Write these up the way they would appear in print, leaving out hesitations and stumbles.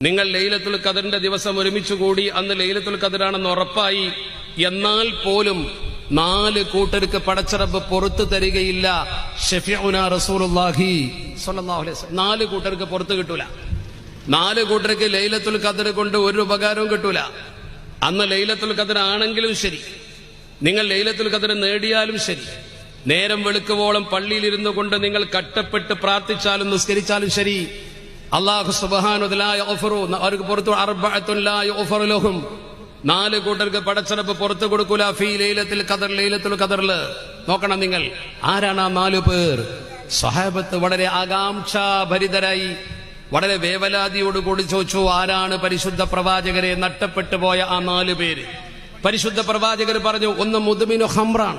നിങ്ങൾ ലൈലത്തുൽ ഖദറിന്റെ ദിവസം ഒരുമിച്ച് കൂടി അന്ന് ലൈലത്തുൽ ഖദറാണെന്ന് ഉറപ്പായി, എന്നാൽ പോലും 4 കൂട്ടർക്ക് പടച്ചറബ് പുറത്തു തരികയില്ല. ഷഫീഉനാ റസൂലുള്ളാഹി സ്വല്ലല്ലാഹു അലൈഹി വസല്ലം 4 കൂട്ടർക്ക് പുറത്തു കിട്ടൂല. 4 കൂട്ടർക്ക് ലൈലത്തുൽ ഖദർ കൊണ്ട് ഒരു ഉപകാരവും കിട്ടൂല. അന്ന് ലൈലത്തുൽ ഖദർ ആണെങ്കിലും ശരി, നിങ്ങൾ ലൈലത്തുൽ ഖദർ നേടിയാലും ശരി, നേരം വെളുക്കുവോളം പള്ളിയിലിരുന്നു കൊണ്ട് നിങ്ങൾ കട്ടപ്പെട്ട് പ്രാർത്ഥിച്ചാലും നിസ്കരിച്ചാലും ശരി, അല്ലാഹു സുബ്ഹാനഹു വ തആല അവർക്ക് പുറത്തു അർബഅത്തുൻ ലാ യുഗ്ഫറു ലഹും 4 കൂട്ടർക്ക് പടച്ചറബ് പുറത്തു കൊടുക്കൂല. ഫീ ലൈലത്തുൽ ഖദർ, ലൈലത്തുൽ ഖദറിൽ. നോക്കണം നിങ്ങൾ, ആരാണ് ആ 4 പേർ? സ്വഹാബത്ത് വളരെ ആകാംക്ഷാഭരിതരായി വളരെ വേവലാതിയോടുകൂടി ചോദിച്ചു, ആരാണ് പരിശുദ്ധ പ്രവാചകരെ നഷ്ടപ്പെട്ടു പോയ ആ 4 പേര്? പരിശുദ്ധ പ്രവാചകർ പറഞ്ഞു, ഒന്ന് മുദ്മിനു ഖംറാൻ,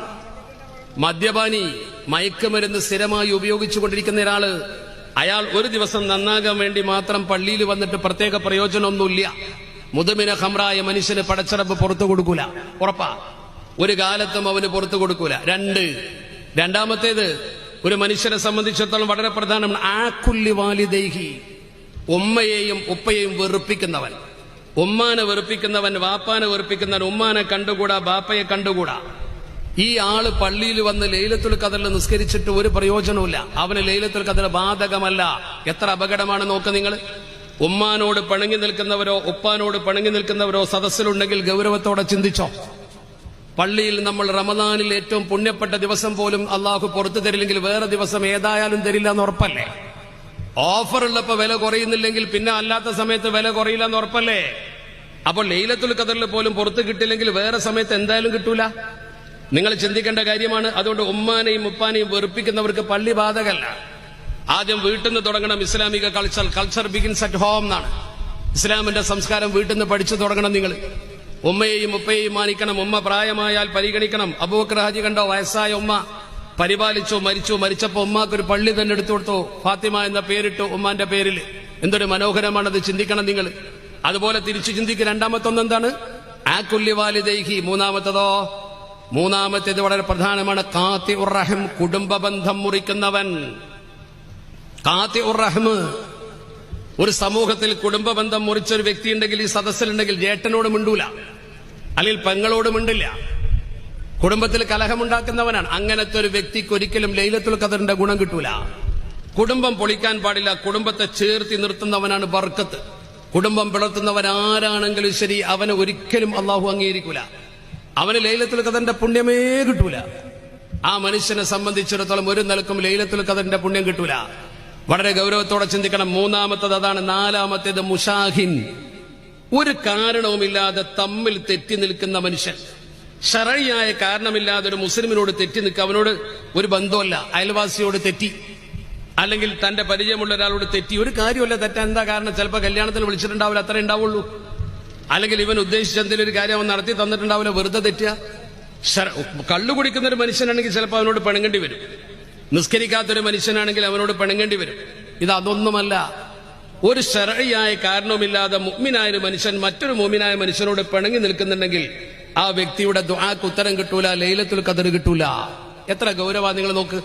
മദ്യപാനി, മയക്കുമരുന്ന് സ്ഥിരമായി ഉപയോഗിച്ചു കൊണ്ടിരിക്കുന്ന ഒരാള്. അയാൾ ഒരു ദിവസം നന്നാകാൻ വേണ്ടി മാത്രം പള്ളിയിൽ വന്നിട്ട് പ്രത്യേക പ്രയോജനമൊന്നുമില്ല. മുദ്മിന ഖംറായ മനുഷ്യന് പടച്ചറബ് പുറത്തു കൊടുക്കൂല, ഉറപ്പാ. ഒരു കാലത്തും അവന് പുറത്തു കൊടുക്കൂല. രണ്ടാമത്തേത്, ഒരു മനുഷ്യനെ സംബന്ധിച്ചിടത്തോളം വളരെ പ്രധാനമാണ്, ആക്കുല്ലി വാലിദൈഹി, ഉമ്മയെയും ഉപ്പയെയും വെറുപ്പിക്കുന്നവൻ. ഉമ്മാനെ വെറുപ്പിക്കുന്നവൻ, വാപ്പാനെ വെറുപ്പിക്കുന്നവൻ. ഉമ്മാനെ കണ്ടുകൂടാ, ബാപ്പയെ കണ്ടുകൂടാ. ഈ ആള് പള്ളിയിൽ വന്ന് ലൈലത്തുൽ ഖദറിൽ നിസ്കരിച്ചിട്ട് ഒരു പ്രയോജനവുമില്ല. അവന് ലൈലത്തുൽ ഖദർ ബാധകമല്ല. എത്ര അപകടമാണ് നോക്ക് നിങ്ങൾ. ഉമ്മാനോട് പിണങ്ങി നിൽക്കുന്നവരോ ഉപ്പാനോട് പിണങ്ങി നിൽക്കുന്നവരോ സദസ്സിലുണ്ടെങ്കിൽ ഗൗരവത്തോടെ ചിന്തിച്ചോ. പള്ളിയിൽ നമ്മൾ റമദാനിൽ ഏറ്റവും പുണ്യപ്പെട്ട ദിവസം പോലും അള്ളാഹു പുറത്തു തരില്ലെങ്കിൽ വേറെ ദിവസം ഏതായാലും തരില്ല എന്ന് ഉറപ്പല്ലേ? ഓഫർ ഉള്ളപ്പോ വില കുറയുന്നില്ലെങ്കിൽ പിന്നെ അല്ലാത്ത സമയത്ത് വില കുറയില്ല എന്ന് ഉറപ്പല്ലേ? അപ്പോൾ ലൈലത്തുൽ ഖദറിൽ പോലും പുറത്ത് കിട്ടില്ലെങ്കിൽ വേറെ സമയത്ത് എന്തായാലും കിട്ടൂല. നിങ്ങൾ ചിന്തിക്കേണ്ട കാര്യമാണ്. അതുകൊണ്ട് ഉമ്മാനെയും ഉപ്പാനെയും വെറുപ്പിക്കുന്നവർക്ക് പള്ളി ബാധകല്ല. ആദ്യം വീട്ടിൽ നിന്ന് തുടങ്ങണം. ഇസ്ലാമിക കൾച്ചർ ബിഗിൻസ് അറ്റ് ഹോം എന്നാണ്. ഇസ്ലാമിന്റെ സംസ്കാരം വീട്ടിൽ നിന്ന് പഠിച്ചു തുടങ്ങണം. നിങ്ങൾ ഉമ്മയെയും ഉപ്പയെയും മാനിക്കണം. ഉമ്മ പ്രായമായാൽ പരിഗണിക്കണം. അബൂബക്കർ ഹാജി കണ്ടോ, വയസ്സായ ഉമ്മ പരിപാലിച്ചു, മരിച്ചപ്പോ ഉമ്മാക്കൊരു പള്ളി തന്നെ എടുത്തു കൊടുത്തു. ഫാത്തിമ എന്ന പേരിട്ടു ഉമ്മാന്റെ പേരിൽ. എന്തൊരു മനോഹരമാണത്, ചിന്തിക്കണം നിങ്ങൾ. അതുപോലെ തിരിച്ചു ചിന്തിക്കുക. രണ്ടാമത്തൊന്നെന്താണ്? ആക്കുല്ലി വാലിദൈഹി. മൂന്നാമത്തേത് വളരെ പ്രധാനമാണ്, ഖാത്തി ഉർ റഹം, കുടുംബ ബന്ധം മുറിക്കുന്നവൻ. ഖാത്തി ഉർ റഹം. ഒരു സമൂഹത്തിൽ കുടുംബ ബന്ധം മുറിച്ചൊരു വ്യക്തി ഉണ്ടെങ്കിൽ, ഈ സദസ്സിലുണ്ടെങ്കിൽ, ജേട്ടനോട് മിണ്ടൂല, അല്ലെങ്കിൽ പെങ്ങളോട് മിണ്ടില്ല, കുടുംബത്തിൽ കലഹമുണ്ടാക്കുന്നവനാണ്. അങ്ങനത്തെ ഒരു വ്യക്തിക്ക് ഒരിക്കലും ലൈലത്തുൽ ഖദറിന്റെ ഗുണം കിട്ടൂല. കുടുംബം പൊളിക്കാൻ പാടില്ല. കുടുംബത്തെ ചേർത്തി നിർത്തുന്നവനാണ് ബർക്കത്ത്. കുടുംബം പിളർത്തുന്നവൻ ആരാണെങ്കിലും ശരി, അവനെ ഒരിക്കലും അള്ളാഹു അംഗീകരിക്കൂല. അവന് ലൈലത്തുൽ ഖദറിന്റെ പുണ്യമേ കിട്ടൂല. ആ മനുഷ്യനെ സംബന്ധിച്ചിടത്തോളം ഒരു നിലക്കും ലൈലത്തുൽ ഖദറിന്റെ പുണ്യം കിട്ടൂല. വളരെ ഗൗരവത്തോടെ ചിന്തിക്കണം. മൂന്നാമത്തത് അതാണ്. നാലാമത്തേത് മുഷാഹിൻ, ഒരു കാരണവുമില്ലാതെ തമ്മിൽ തെറ്റി നിൽക്കുന്ന മനുഷ്യൻ. ശറഈയായ കാരണമില്ലാതെ ഒരു മുസ്ലിമിനോട് തെറ്റി നിൽക്കുക, അവനോട് ഒരു ബന്ധമല്ല. അയൽവാസിയോട് തെറ്റി, അല്ലെങ്കിൽ തന്റെ പരിചയമുള്ള ഒരാളോട് തെറ്റി. ഒരു കാര്യമല്ല തെറ്റാൻ. എന്താ കാരണം? ചിലപ്പോൾ കല്യാണത്തിന് വിളിച്ചിട്ടുണ്ടാവില്ല, അത്രേ ഉണ്ടാവുള്ളൂ. അല്ലെങ്കിൽ ഇവൻ ഉദ്ദേശിച്ച എന്തെങ്കിലും ഒരു കാര്യം അവൻ നടത്തി തന്നിട്ടുണ്ടാവില്ല, വെറുതെ തെറ്റുക. കള്ളു കുടിക്കുന്ന ഒരു മനുഷ്യനാണെങ്കിൽ ചിലപ്പോൾ അവനോട് പിണങ്ങേണ്ടി വരും. നിസ്കരിക്കാത്തൊരു മനുഷ്യനാണെങ്കിൽ അവനോട് പിണങ്ങേണ്ടി വരും. അതൊന്നുമല്ല. ഒരു ശറഈയായ കാരണവുമില്ലാതെ മുഅ്മിനായ ഒരു മനുഷ്യൻ മറ്റൊരു മുഅ്മിനായ മനുഷ്യനോട് പിണങ്ങി നിൽക്കുന്നുണ്ടെങ്കിൽ ആ വ്യക്തിയുടെ ദുആക്ക് ഉത്തരം കിട്ടൂല, ലൈലത്തുൽ ഖദർ കിട്ടൂല. എത്ര ഗൗരവാ നിങ്ങൾ നോക്ക്.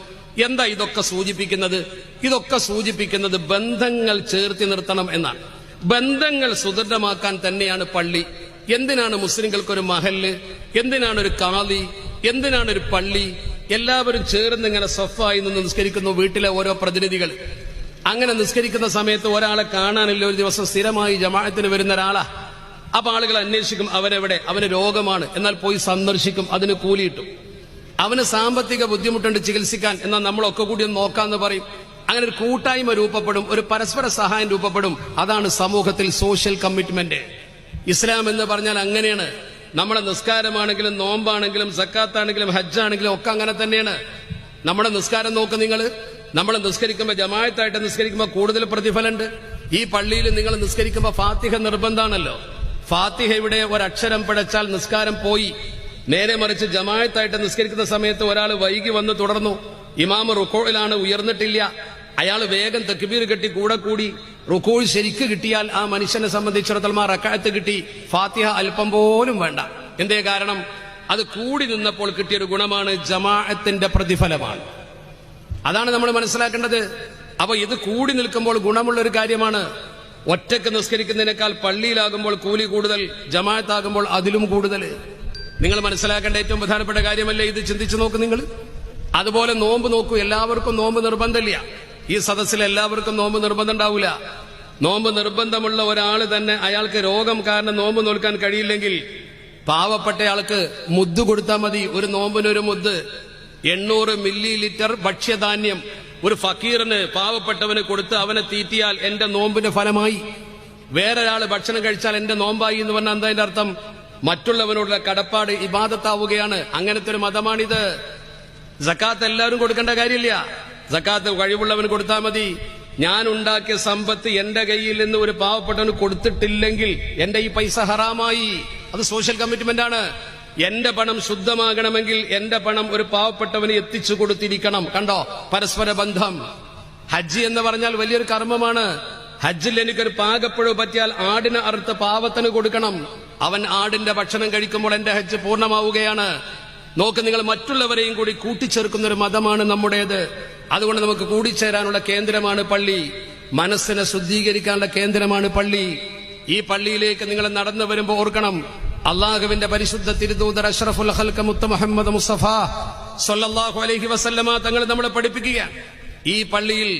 എന്താ ഇതൊക്കെ സൂചിപ്പിക്കുന്നത്? ഇതൊക്കെ സൂചിപ്പിക്കുന്നത് ബന്ധങ്ങൾ ചേർത്തി നിർത്തണം എന്നാണ്. ബന്ധങ്ങൾ സുദൃഢമാക്കാൻ തന്നെയാണ് പള്ളി. എന്തിനാണ് മുസ്ലിങ്ങൾക്കൊരു മഹല്ല്? എന്തിനാണ് ഒരു കാളി? എന്തിനാണ് ഒരു പള്ളി? എല്ലാവരും ചേർന്ന് ഇങ്ങനെ സഫായി നിന്ന് നിസ്കരിക്കുന്നു. വീട്ടിലെ ഓരോ പ്രതിനിധികൾ അങ്ങനെ നിസ്കരിക്കുന്ന സമയത്ത് ഒരാളെ കാണാനില്ല. ഒരു ദിവസം സ്ഥിരമായി ജമാഅത്തിന് വരുന്ന ഒരാളാ. അപ്പൊ ആളുകൾ അന്വേഷിക്കും, അവനെവിടെ? അവന് രോഗമാണ്. എന്നാൽ പോയി സന്ദർശിക്കും, അതിന് കൂലിയിട്ടു. അവന് സാമ്പത്തിക ബുദ്ധിമുട്ടുണ്ട് ചികിത്സിക്കാൻ, എന്നാൽ നമ്മളൊക്കെ കൂടി ഒന്ന് നോക്കാന്ന് പറയും. അങ്ങനെ ഒരു കൂട്ടായ്മ രൂപപ്പെടും, ഒരു പരസ്പര സഹായം രൂപപ്പെടും. അതാണ് സമൂഹത്തിൽ സോഷ്യൽ കമ്മിറ്റ്മെന്റ്. ഇസ്ലാം എന്ന് പറഞ്ഞാൽ അങ്ങനെയാണ്. നമ്മുടെ നിസ്കാരമാണെങ്കിലും നോമ്പാണെങ്കിലും സക്കാത്താണെങ്കിലും ഹജ്ജാണെങ്കിലും ഒക്കെ അങ്ങനെ തന്നെയാണ്. നമ്മുടെ നിസ്കാരം നോക്ക് നിങ്ങൾ. നമ്മൾ നിസ്കരിക്കുമ്പോൾ ജമാഅത്തായിട്ട് നിസ്കരിക്കുമ്പോൾ കൂടുതൽ പ്രതിഫലമുണ്ട്. ഈ പള്ളിയിൽ നിങ്ങൾ നിസ്കരിക്കുമ്പോൾ ഫാത്തിഹ നിർബന്ധമാണല്ലോ. ഫാത്തിഹയുടെ ഒരക്ഷരം പിഴച്ചാൽ നിസ്കാരം പോയി. നേരെ മറിച്ച് ജമാഅത്തായിട്ട് നിസ്കരിക്കുന്ന സമയത്ത് ഒരാൾ വൈകി വന്ന് തുടർന്നു, ഇമാം റുക്കോയിലാണ്, ഉയർന്നിട്ടില്ല, അയാൾ വേഗം തക്ബീർ കെട്ടി കൂടെ കൂടി റുക്കോൾ ശരിക്ക് കിട്ടിയാൽ ആ മനുഷ്യനെ സംബന്ധിച്ചിടത്തോളം ആ റക്അത്ത് കിട്ടി. ഫാത്തിഹ അല്പം പോലും വേണ്ട. എന്തേ കാരണം? അത് കൂടി നിന്നപ്പോൾ കിട്ടിയൊരു ഗുണമാണ്, ജമാഅത്തിന്റെ പ്രതിഫലമാണ്. അതാണ് നമ്മൾ മനസ്സിലാക്കേണ്ടത്. അപ്പൊ ഇത് കൂടി നിൽക്കുമ്പോൾ ഗുണമുള്ള ഒരു കാര്യമാണ്. ഒറ്റക്ക് നിസ്കരിക്കുന്നതിനേക്കാൾ പള്ളിയിലാകുമ്പോൾ കൂലി കൂടുതൽ, ജമാഅത്താകുമ്പോൾ അതിലും കൂടുതൽ. നിങ്ങൾ മനസ്സിലാക്കേണ്ട ഏറ്റവും പ്രധാനപ്പെട്ട കാര്യമല്ലേ ഇത്? ചിന്തിച്ചു നോക്ക് നിങ്ങൾ. അതുപോലെ നോമ്പ് നോക്കൂ. എല്ലാവർക്കും നോമ്പ് നിർബന്ധമില്ല. ഈ സദസ്സിൽ എല്ലാവർക്കും നോമ്പ് നിർബന്ധം ഉണ്ടാവില്ല. നോമ്പ് നിർബന്ധമുള്ള ഒരാൾ തന്നെ അയാൾക്ക് രോഗം കാരണം നോമ്പ് നോൽക്കാൻ കഴിയില്ലെങ്കിൽ പാവപ്പെട്ട ആൾക്ക് മുദ്ദ് കൊടുത്താൽ മതി. ഒരു നോമ്പിനൊരു മുദ്ദ് 800 മില്ലി ലിറ്റർ ഭക്ഷ്യധാന്യം ഒരു ഫക്കീറിന്, പാവപ്പെട്ടവന് കൊടുത്ത് അവനെ തീറ്റിയാൽ എന്റെ നോമ്പിന്റെ ഫലമായി. വേറൊരാൾ ഭക്ഷണം കഴിച്ചാൽ എന്റെ നോമ്പായി എന്ന് പറഞ്ഞാൽ എന്താ അതിന്റെ അർത്ഥം? മറ്റുള്ളവനോടുള്ള കടപ്പാട് ഇബാദത്താവുകയാണ്. അങ്ങനത്തെ ഒരു മതമാണിത്. സക്കാത്ത് എല്ലാവരും കൊടുക്കേണ്ട കാര്യമില്ല. സക്കാത്ത് കഴിവുള്ളവന് കൊടുത്താൽ മതി. ഞാൻ ഉണ്ടാക്കിയ സമ്പത്ത് എന്റെ കയ്യിൽ നിന്ന് ഒരു പാവപ്പെട്ടവന് കൊടുത്തിട്ടില്ലെങ്കിൽ എന്റെ ഈ പൈസ ഹറാമായി. അത് സോഷ്യൽ കമ്മിറ്റ്മെന്റ് ആണ്. എന്റെ പണം ശുദ്ധമാകണമെങ്കിൽ എന്റെ പണം ഒരു പാവപ്പെട്ടവന് എത്തിച്ചു കൊടുത്തിരിക്കണം. കണ്ടോ പരസ്പര ബന്ധം. ഹജ്ജ് എന്ന് പറഞ്ഞാൽ വലിയൊരു കർമ്മമാണ്. ഹജ്ജിൽ എനിക്കൊരു പാകപ്പുഴ പറ്റിയാൽ ആടിനെ അറുത്ത് പാവത്തിന് കൊടുക്കണം. അവൻ ആടിന്റെ ഭക്ഷണം കഴിക്കുമ്പോൾ എന്റെ ഹജ്ജ് പൂർണ്ണമാവുകയാണ്. നോക്ക് നിങ്ങൾ, മറ്റുള്ളവരെയും കൂടി കൂട്ടിച്ചേർക്കുന്ന ഒരു മതമാണ് നമ്മുടേത്. അതുകൊണ്ട് നമുക്ക് കൂടിച്ചേരാനുള്ള കേന്ദ്രമാണ് പള്ളി. മനസ്സിനെ ശുദ്ധീകരിക്കാനുള്ള കേന്ദ്രമാണ് പള്ളി. ഈ പള്ളിയിലേക്ക് നിങ്ങൾ നടന്നു വരുമ്പോൾ ഓർക്കണം, അള്ളാഹുവിന്റെ പരിശുദ്ധ തിരുദൂതർ അഷ്റഫുൽ ഖൽഖ് മുത്ത മുഹമ്മദ് മുസ്തഫ സ്വല്ലല്ലാഹു അലൈഹി വസല്ലമ തങ്ങൾ നമ്മളെ പഠിപ്പിക്കുകയാണ്. ഈ പള്ളിയിൽ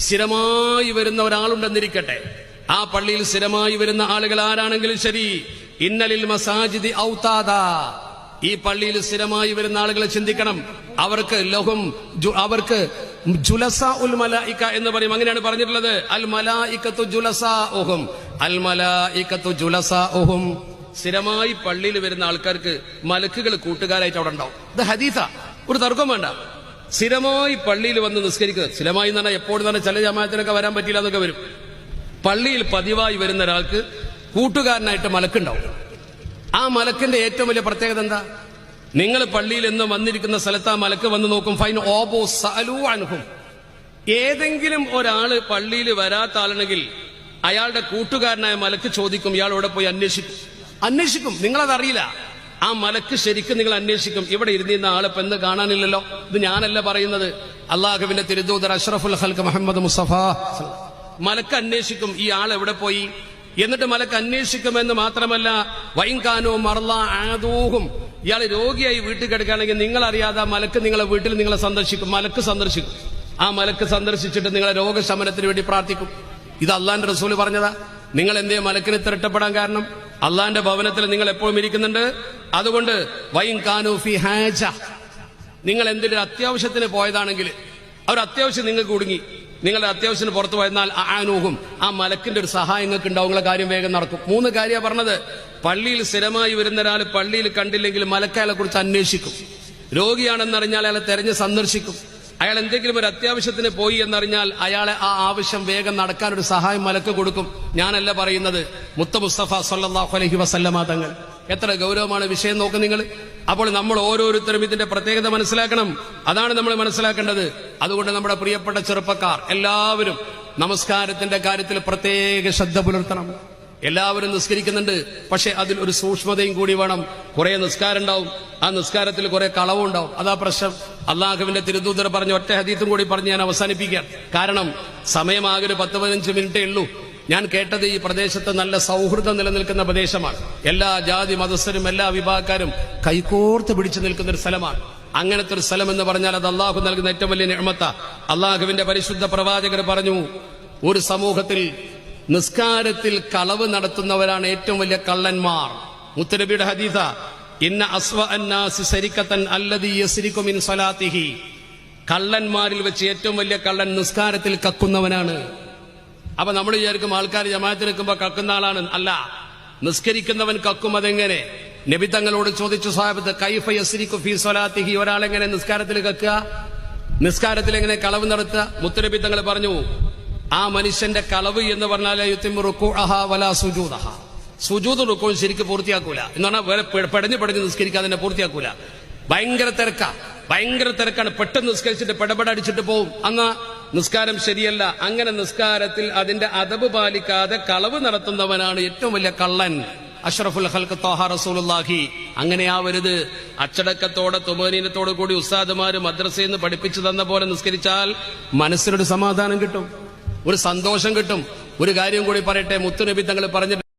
സ്ഥിരമായി വരുന്ന ഒരാളുണ്ടെന്നിരിക്കട്ടെ. ആ പള്ളിയിൽ സ്ഥിരമായി വരുന്ന ആളുകൾ ആരാണെങ്കിലും ശരി, ഇന്നലിൽ മസാജിദി ഔതാദാ, ഈ പള്ളിയിൽ സ്ഥിരമായി വരുന്ന ആളുകളെ ചിന്തിക്കണം. അവർക്ക് അവർക്ക് ജുലസാ ഉൽ മലായിക എന്ന് പറയും. അങ്ങനെയാണ് പറഞ്ഞിട്ടുള്ളത്. അൽ മലായികത്തു ജുലസാഉഹും, അൽ മലായികത്തു ജുലസാഉഹും. സ്ഥിരമായി പള്ളിയിൽ വരുന്ന ആൾക്കാർക്ക് മലക്കുകൾ കൂട്ടുകാരായിട്ട് അവിടെ ഉണ്ടാവും. ഇത് ഹദീസാ, ഒരു തർക്കം വേണ്ട. സ്ഥിരമായി പള്ളിയിൽ വന്ന് നിസ്കരിക്കുന്നത്, സ്ഥിരമായി എന്ന് പറഞ്ഞാൽ എപ്പോഴും തന്നെ ചില ജമാഅത്തിനൊക്കെ വരാൻ പറ്റില്ല എന്നൊക്കെ വരും. പള്ളിയിൽ പതിവായി വരുന്ന ഒരാൾക്ക് കൂട്ടുകാരനായിട്ട് മലക്കുണ്ടാവും. ആ മലക്കിന്റെ ഏറ്റവും വലിയ പ്രത്യേകത എന്താ? നിങ്ങൾ പള്ളിയിൽ എന്ന് വന്നിരിക്കുന്ന സ്ഥലത്ത് ആ മലക്ക് വന്ന് നോക്കും. ഫൈൻ ഓബോ സഅലൂ അൻഹും. ഏതെങ്കിലും ഒരാള് പള്ളിയിൽ വരാത്ത ആളാണെങ്കിൽ അയാളുടെ കൂട്ടുകാരനായ മലക്ക് ചോദിക്കും, ഇയാൾ ഇവിടെ പോയി അന്വേഷിക്കും. നിങ്ങളതറിയില്ല. ആ മലക്ക് ശരിക്കും നിങ്ങൾ അന്വേഷിക്കും. ഇവിടെ ഇരുന്നിരുന്ന ആളിപ്പോ എന്ന് കാണാനില്ലല്ലോ. ഇത് ഞാനല്ല പറയുന്നത്, അള്ളാഹുവിന്റെ തിരുദൂതർ അഷ്റഫുൽ ഖൽഖ് മുഹമ്മദ് മുസ്തഫ. മലക്ക് അന്വേഷിക്കും ഈ ആൾ എവിടെ പോയി. എന്നിട്ട് മലക്ക് അന്വേഷിക്കുമെന്ന് മാത്രമല്ല, വൈൻകാനോ മർല ആദൂഹും, ഇയാൾ രോഗിയായി വീട്ടിൽ കിടക്കുകയാണെങ്കിൽ നിങ്ങൾ അറിയാതെ മലക്ക് നിങ്ങളെ വീട്ടിൽ നിങ്ങളെ സന്ദർശിക്കും. മലക്ക് സന്ദർശിക്കും. ആ മലക്ക് സന്ദർശിച്ചിട്ട് നിങ്ങളെ രോഗശമനത്തിന് വേണ്ടി പ്രാർത്ഥിക്കും. ഇത് അള്ളാന്റെ റസൂല് പറഞ്ഞതാ. നിങ്ങൾ എന്തേ മലക്കിന് തിരട്ടപ്പെടാൻ കാരണം? അള്ളാന്റെ ഭവനത്തിൽ നിങ്ങൾ എപ്പോഴും ഇരിക്കുന്നുണ്ട്. അതുകൊണ്ട് വൈൻകാനു ഫി ഹാജ, നിങ്ങൾ എന്തെങ്കിലും അത്യാവശ്യത്തിന് പോയതാണെങ്കിൽ, അവർ അത്യാവശ്യം നിങ്ങൾക്ക് കുടുങ്ങി, നിങ്ങളുടെ അത്യാവശ്യത്തിന് പുറത്തു പോയെന്നാൽ ആനൂഹും, ആ മലക്കിന്റെ ഒരു സഹായം നിങ്ങൾക്ക് ഉണ്ടാവും. നിങ്ങളെ കാര്യം വേഗം നടക്കും. 3 കാര്യമാണ് പറഞ്ഞത്. പള്ളിയിൽ സ്ഥിരമായി വരുന്ന ഒരാൾ പള്ളിയിൽ കണ്ടില്ലെങ്കിൽ മലക്കയാളെ കുറിച്ച് അന്വേഷിക്കും. രോഗിയാണെന്നറിഞ്ഞാൽ അയാളെ തെരഞ്ഞ് സന്ദർശിക്കും. അയാൾ എന്തെങ്കിലും ഒരു അത്യാവശ്യത്തിന് പോയി എന്നറിഞ്ഞാൽ അയാളെ ആ ആവശ്യം വേഗം നടക്കാൻ ഒരു സഹായം മലക്ക് കൊടുക്കും. ഞാനല്ല പറയുന്നത്, മുത്ത മുസ്തഫ സല്ലല്ലാഹു അലൈഹി വസല്ലമ തങ്ങൾ. എത്ര ഗൗരവമാണ് വിഷയം നോക്ക് നിങ്ങൾ. അപ്പോൾ നമ്മൾ ഓരോരുത്തരും ഇതിന്റെ പ്രത്യേകത മനസ്സിലാക്കണം. അതാണ് നമ്മൾ മനസ്സിലാക്കേണ്ടത്. അതുകൊണ്ട് നമ്മുടെ പ്രിയപ്പെട്ട ചെറുപ്പക്കാർ എല്ലാവരും നമസ്കാരത്തിന്റെ കാര്യത്തിൽ പ്രത്യേക ശ്രദ്ധ പുലർത്തണം. എല്ലാവരും നിസ്കരിക്കുന്നുണ്ട്, പക്ഷെ അതിൽ ഒരു സൂക്ഷ്മതയും കൂടി വേണം. കുറെ നിസ്കാരം ഉണ്ടാവും, ആ നിസ്കാരത്തിൽ കുറെ കളവുണ്ടാവും. അതാ പ്രശ്നം. അള്ളാഹുവിന്റെ തിരുദൂതർ പറഞ്ഞ ഒറ്റ ഹദീസും കൂടി പറഞ്ഞ് ഞാൻ അവസാനിപ്പിക്കാം. കാരണം സമയമാകെ ഒരു 10-15 മിനിറ്റേ ഉള്ളൂ. ഞാൻ കേട്ടത് ഈ പ്രദേശത്ത് നല്ല സൗഹൃദം നിലനിൽക്കുന്ന പ്രദേശമാണ്. എല്ലാ ജാതി മതസ്ഥരും എല്ലാ വിഭാഗക്കാരും കൈകോർത്ത് പിടിച്ചു നിൽക്കുന്ന ഒരു സ്ഥലമാണ്. അങ്ങനത്തെ ഒരു സ്ഥലം എന്ന് പറഞ്ഞാൽ അത് അള്ളാഹു നൽകുന്ന ഏറ്റവും വലിയ നിഅമത്താ. അള്ളാഹുവിന്റെ പരിശുദ്ധ പ്രവാചകർ പറഞ്ഞു, ഒരു സമൂഹത്തിൽ നിസ്കാരത്തിൽ കളവ് നടത്തുന്നവരാണ് ഏറ്റവും വലിയ കള്ളന്മാർ. മുത്തനബിയുടെ ഹദീസ, ഇന്ന അസ്വ അന്നാസി സരിക്കത്തൻ അല്ലദീ യസ്രികു മിൻ സ്വലാത്തിഹി. കള്ളന്മാരിൽ വെച്ച് ഏറ്റവും വലിയ കള്ളൻ നിസ്കാരത്തിൽ കക്കുന്നവനാണ്. അപ്പൊ നമ്മൾ വിചാരിക്കും ആൾക്കാർ ജമാഅത്തിൽ നിൽക്കുമ്പോൾ കക്കുന്ന ആളാണ്. അല്ല, നിസ്കരിക്കുന്നവൻ കക്കും. അതെങ്ങനെ? നബി തങ്ങളോട് ചോദിച്ചു സ്വഹാബത്ത്, കൈഫ യസ്രികു ഫീ സ്വലാത്തിഹി, ഒരാളെങ്ങനെ നിസ്കാരത്തിൽ കക്കുക, നിസ്കാരത്തിൽ എങ്ങനെ കളവ് നടത്തുക? മുത്തനബി തങ്ങൾ പറഞ്ഞു, ആ മനുഷ്യന്റെ കളവ് എന്ന് പറഞ്ഞാൽ സുജൂദ് റുക്കൂ ശരിക്കും പൂർത്തിയാക്കൂല എന്ന് പറഞ്ഞാൽ പടഞ്ഞു നിസ്കരിക്കാതെ തന്നെ പൂർത്തിയാക്കൂല. ഭയങ്കര തിരക്കാണ്. പെട്ടെന്ന് നിസ്കരിച്ചിട്ട് പെടപെടടിച്ചിട്ട് പോവും. അന്നാ നിസ്കാരം ശരിയല്ല. അങ്ങനെ നിസ്കാരത്തിൽ അതിന്റെ അദബ് പാലിക്കാതെ കളവ് നടത്തുന്നവനാണ് ഏറ്റവും വലിയ കള്ളൻ. അഷ്റഫുൽ ഖൽഖ് ത്വാഹ റസൂലുള്ളാഹി അങ്ങനെയാവരുത്. അച്ചടക്കത്തോടെ തുമനീനത്തോടു കൂടി ഉസ്താദുമാര് മദ്രസയിൽ നിന്ന് പഠിപ്പിച്ചു തന്ന പോലെ നിസ്കരിച്ചാൽ മനസ്സിനൊരു സമാധാനം കിട്ടും, ഒരു സന്തോഷം കിട്ടും. ഒരു കാര്യം കൂടി പറയട്ടെ, മുത്തുനബി തങ്ങൾ പറഞ്ഞിട്ട്